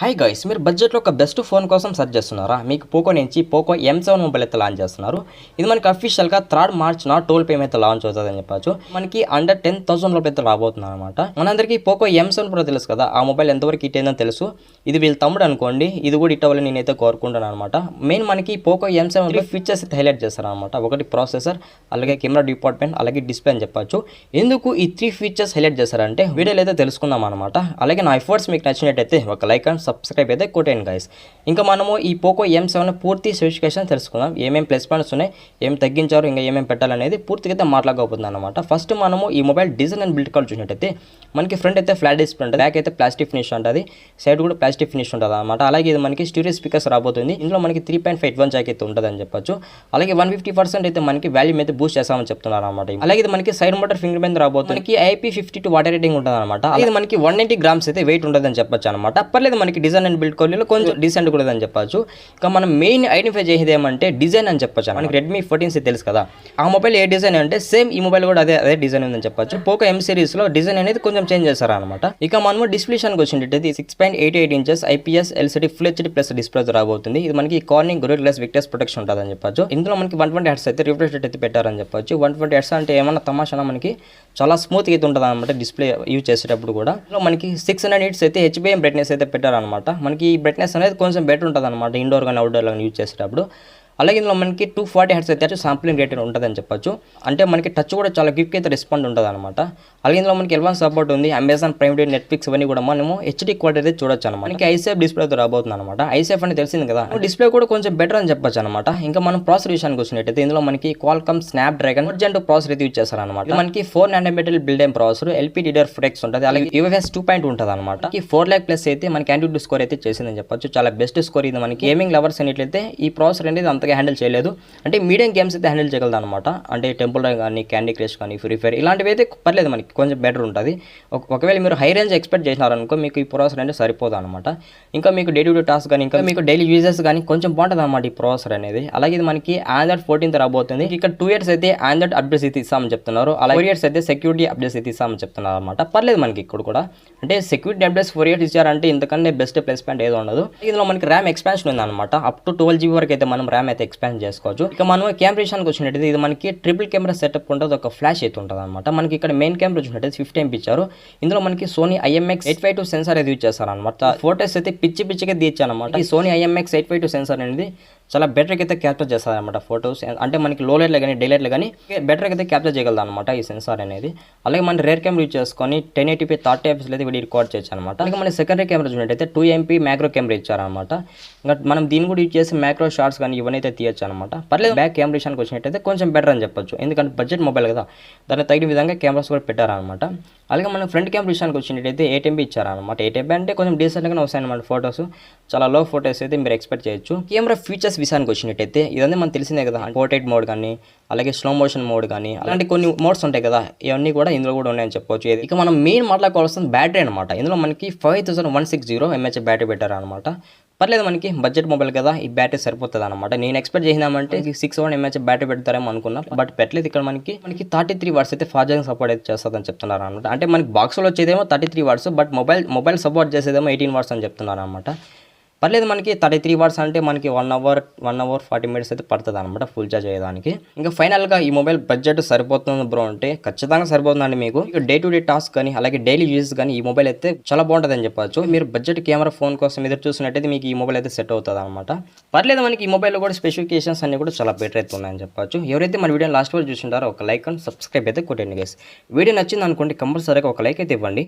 Hi guys, మీరు బడ్జెట్లో ఒక బెస్ట్ ఫోన్ కోసం సెర్చ్ చేస్తున్నారా? మీకు పోకో నుంచి పోకో M7 మొబైల్ అయితే లాంచ్ చేస్తున్నారు. ఇది మనకి అఫీషియల్గా 3rd March టోల్ పేమెంట్ అయితే లాంచ్ అవుతుందని చెప్పచ్చు. మనకి అండర్ 10,000 రూపాయలు అయితే రాబోతుంది అనమాట. మనందరికీ పోకో M7 Pro తెలుసు కదా, ఆ మొబైల్ ఎంతవరకు హిట్ అయిందని తెలుసు. ఇది వీళ్ళ తమ్ముడు అనుకోండి, ఇది కూడా హిట్ అవ్వాలని నేనైతే కోరుకుంటాను అనమాట. మెయిన్ మనకి పోకో M7 ఫీచర్స్ అయితే హైలైట్ చేస్తారు అనమాట. ఒకటి ప్రాసెసర్, అలాగే కెమెరా డిపార్ట్మెంట్, అలాగే డిస్ప్లే అని చెప్పచ్చు. ఎందుకు ఈ 3 ఫీచర్స్ హైలైట్ చేస్తారంటే వీడియోలో అయితే తెలుసుకుందాం అనమాట. అలాగే నా ఎఫర్ట్స్ మీకు నచ్చినట్టయితే ఒక లైక్ అండ్ సబ్స్క్రైబ్ అయితే కొట్టండి గైస్. ఇంకా మనము ఈ పోకో M7 పూర్తి స్పెసిఫికేషన్ తెలుసుకుందాం. ఏమేమి ప్లస్ పాయింట్స్ ఉన్నాయి, ఏం తగ్గించారు, ఇంకా ఏమేమి పెట్టాలనేది పూర్తిగా అయితే మాట్లాడకపోతుంది అనమాట. ఫస్ట్ మనము ఈ mobile design and build call చూసినట్టయితే మనకి ఫ్రంట్ అయితే ఫ్లాట్ డిస్ప్లే ఉంటుంది, బ్యాక్ అయితే ప్లాస్టిక్ ఫినిష్ ఉంటుంది, సైడ్ కూడా ప్లాస్టిక్ ఫినిష్ ఉంటుంది అనమాట. అలాగే ఇది మనకి స్టీరియో స్పీకర్స్ రాబోతుంది. ఇందులో మనకి 3.5 అడ్వాన్స్ జాక్ అయితే ఉంటుంది అని చెప్పొచ్చు. అలాగే 150% అయితే మనకి వాల్యూమ్ అయితే బూస్ట్ చేస్తామని చెప్తున్నారు అనమాట. అలాగే ఇది మనకి సైడ్ మోటార్ ఫింగర్ ప్రింట్ రాబోతుంది. మనకి IP52 వాటర్ రేటింగ్ ఉంటుంది అనమాట. ఇది మనకి 190 గ్రామ్స్ అయితే వెయిట్ ఉంటుంది అని చెప్పొచ్చు అనమాట. పర్లేదు, మనకి డిజైన్ అండ్ బిల్డ్ క్వాలిటీలో కొంచెం డీసెంట్ కూడా అని చెప్పొచ్చు. ఇక మనం మెయిన్ ఐడెంటిఫై చేసేది ఏమంటే డిజైన్ అని చెప్పొచ్చు. మనకి రెడ్మీ 14C తెలుసు కదా, ఆ మొబైల్ ఏ డిజైన్ అంటే సేమ్ ఈ మొబైల్ కూడా అదే డిజైన్ ఉందని చెప్పొచ్చు. పోకో M సిరీస్ లో డిజైన్ అనేది కొంచెం చేంజ్ చేస్తారు అనమాట. ఇక మనము డిస్ప్లేషన్కి వచ్చినట్టయితే 6.88 inches IPS LCD full HD plus display రాబోతుంది. ఇది మనకి కార్నింగ్ గొరిల్లా గ్లాస్ విక్టర్స్ ప్రొటెక్షన్ ఉంటుంది అని చెప్పొచ్చు. ఇందులో మనకి 120 Hz అయితే రిఫ్రెష్ రేట్ అయితే పెట్టారని చెప్పొచ్చు. 120 Hz అంటే ఏమన్నా తమాషా, మనకి చాలా స్మూత్ అయితే ఉంటుంది అనమాట డిస్ప్లే యూజ్ చేసేటప్పుడు కూడా. ఇందులో మనకి 600 nits అయితే HBM బ్రైట్నెస్ అయితే పెట్టారనమాట. మనకి ఈ బ్రైట్నెస్ అనేది కొంచెం బెటర్ ఉంటుంది అనమాట ఇండోర్ కానీ అవుట్డోర్ కానీ యూజ్ చేసేటప్పుడు. అలాగే ఇందులో మనకి 240 Hz అయితే సాంప్లింగ్ రేట్ ఉంటుందని చెప్పొచ్చు. అంటే మనకి టచ్ కూడా చాలా క్విక్ అయితే రెస్పాండ్ ఉంటుంది అనమాట. అలాగే ఇందులో మనకి అడ్వాన్స్ సపోర్ట్ ఉంది. అమెజాన్ ప్రైమ్ వీడియో, నెట్ఫ్లిక్స్ ఇవన్నీ కూడా మనము HD క్వాలిటీ అయితే చూడొచ్చు అనమాట. మనకి ఐసేఫ్ డిస్ప్లే అయితే రాబోతుంది అనమాట. ఐసేఫ్ అని తెలిసింది కదా, డిస్ప్లే కూడా కొంచెం బెటర్ అని చెప్పొచ్చు అనమాట. ఇంకా మనం ప్రాసెసర్ విషయానికి వచ్చినట్టయితే ఇందులో మనకి క్వాల్కమ్ స్నాప్డ్రాగన్ Gen 2 ప్రాసెసర్ అయితే యూజ్ చేస్తారు అనమాట. మనకి 4 nm బిల్డ్ అయిన ప్రాసెసర్, LPDDR4X ఉంటుంది. అలాగే UFS 2.2 ఉంటుంది అనమాట. 4 lakh ప్లస్ అయితే మనకి ఆండ్రాయిడ్ స్కోర్ అయితే చేసిందని చెప్పొచ్చు. చాలా బెస్ట్ స్కోర్ ఇది. మనకి గేమింగ్ లవర్స్ అనేట్లయితే ఈ ప్రాసెసర్ అనేది అంతగా హ్యాండిల్ చేయలేదు. అంటే మీడియం గేమ్స్ అయితే హ్యాండిల్ చేయగలదు అనమాట. అంటే టెంపుల్ రన్ కానీ, క్యాండీ క్రష్ కానీ, ఫ్రీ ఫైర్ ఇలాంటివి అయితే పర్లేదు, మనకి కొంచెం బెటర్ ఉంటుంది. ఒకవేళ మీరు హై రేంజ్ ఎక్స్పెక్ట్ చేసినారనుకో మీకు ఈ ప్రాసెసర్ అంటే సరిపోదు అనమాట. ఇంకా మీకు డే టు డే టాస్క్ కానీ, ఇంకా మీకు డైలీ యూజెస్ కానీ కొంచెం బాగుంటుంది అనమాట ఈ ప్రాసెసర్ అనేది. అలాగే ఇది మనకి Android 14 రాబోతుంది. ఇక్కడ 2 years అయితే Android అప్డేట్స్ అయితే ఇస్తామని చెప్తున్నారు. అలాగే 4 years అయితే సెక్యూరిటీ అప్డేట్స్ అయితే ఇస్తామని చెప్తున్నారు అనమాట. పర్లేదు మనకి ఇక్కడ కూడా, అంటే సెక్యూరిటీ అప్డేట్స్ 4 years ఇచ్చారంటే ఇంతకన్నా బెస్ట్ ప్లేస్ పాయింట్ ఏదో ఉండదు. ఇందులో మనకి ర్యామ్ ఎక్స్పాన్షన్ ఉంది అనమాట. అప్ టు 12 GB వరకు అయితే మనం ర్యామ్ అయితే ఎక్స్పాండ్ చేసుకోవచ్చు. ఇక మనం కెమెరా విషయానికి వచ్చినట్టయితే ఇది మనకి ట్రిపుల్ కెమెరా సెటప్ ఉంటుంది, ఒక ఫ్లాష్ అయితే ఉంటుంది అనమాట. మనకి ఇక్కడ మెయిన్ కెమెరా చూసినట్టయితే 50 MP ఇచ్చారు. ఇందులో మనకి సోనీ IMX852 సెన్సార్ అయితే యూజ్ చేస్తారు అనమాట. ఫోటోస్ అయితే పిచ్చిగా తీయచ్చు అనమాట. ఈ సోనీ IMX852 సెన్సార్ అనేది చాలా బెటర్గా అయితే క్యాప్చర్ చేస్తారు అనమాట ఫోటోస్. అంటే మనకి లో లైట్లో కానీ డే లైట్లో కానీ బెటర్గా అయితే క్యాప్చర్ చేయగలదు అనమాట ఈ సెన్సార్ అనేది. అలాగే మన రేర్ కెమెరా యూజ్ చేసుకొని 1080p 30 fps అయితే వీడియో రికార్డ్ చేయొచ్చు అనమాట. అలాగే మన సెకండరీ కెమెరా చూసినట్టయితే 2 MP మ్యాక్రో కెమెరా ఇచ్చారనమాట. ఇంకా మనం దీన్ని కూడా యూజ్ చేసి మ్యాక్రో షార్ట్స్ కానీ ఇవన్నీ అయితే తీయచ్చు అనమాట. పర్లేదు, బ్యాక్ కెమెరా విషయానికి వచ్చినట్టయితే కొంచెం బెటర్ అని చెప్పొచ్చు. ఎందుకంటే బడ్జెట్ మొబైల్ కదా, దానికి తగిన విధంగా కెమెరాస్ కూడా పెట్టారనమాట. అలాగే మనం ఫ్రంట్ కెమెరా విషయానికి వచ్చినట్టయితే 8 MP ఇచ్చారనమాట. 8 MP అంటే కొంచెం డీసెంట్గానే వస్తాయి అనమాట ఫోటోస్. చాలా లో ఫోటోస్ అయితే మీరు ఎక్స్పెక్ట్ చేయొచ్చు. కెమెరా ఫీచర్స్ విషయానికి వచ్చినట్టయితే ఇదన్నీ మనకు తెలిసిందే కదా, పోర్ట్రేట్ మోడ్ కానీ, అలాగే స్లో మోషన్ మోడ్ కానీ, అలాంటి కొన్ని మోడ్స్ ఉంటాయి కదా, ఇవన్నీ కూడా ఇందులో కూడా ఉన్నాయని చెప్పొచ్చు. ఇక మనం మెయిన్ మాట్లాడుకోవాల్సిన బ్యాటరీ అనమాట. ఇందులో మనకి 5160 mAh బ్యాటరీ పెట్టారు అనమాట. పర్లేదు, మనకి బడ్జెట్ మొబైల్ కదా, ఈ బ్యాటరీ సరిపోతుంది అనమాట. నేను ఎక్స్పెక్ట్ చేసినామంటే 600 mAh బ్యాటరీ పెడతారేమో అనుకున్నా, బట్ పెట్టలేదు. ఇక్కడ మనకి 33 watts అయితే ఫాస్ట్ ఛార్జింగ్ సపోర్ట్ అయితే చేస్తుందని చెప్తున్నారు అనమాట. అంటే మనకి బాక్స్లో వచ్చేదేమో 33 watts, బట్ మొబైల్ సపోర్ట్ చేసేదేమో 18 watts అని చెప్తున్నారు అనమాట. పర్లేదు, మనకి 33 watts అంటే మనకి 1 hour 40 minutes అయితే పడుతుంది అనమాట ఫుల్ ఛార్జ్ అయ్యేదానికి. ఇంకా ఫైనల్గా ఈ మొబైల్ బడ్జెట్ సరిపోతుంది బ్రో అంటే ఖచ్చితంగా సరిపోతుందండి మీకు. డే టు డే టాస్క్ కానీ, అలాగే డైలీ యూజెస్ కానీ ఈ మొబైల్ అయితే చాలా బాగుంటుంది అని చెప్పొచ్చు. మీరు బడ్జెట్ కెమెరా ఫోన్ కోసం ఎదురు చూసినట్టయితే మీకు ఈ మొబైల్ అయితే సెట్ అవుతుంది అనమాట. పర్లేదు, మనకి ఈ మొబైల్లో కూడా స్పెసిఫికేషన్స్ అన్ని కూడా చాలా బెటర్ అయితే ఉన్నాయని చెప్పొచ్చు. ఎవరైతే మన వీడియో లాస్ట్ వరకు చూసింటారో ఒక లైక్ అండ్ సబ్స్క్రైబ్ అయితే కొట్టండి గైస్. వీడియో నచ్చింది అనుకోండి, కంపల్సరీగా ఒక లైక్ అయితే ఇవ్వండి.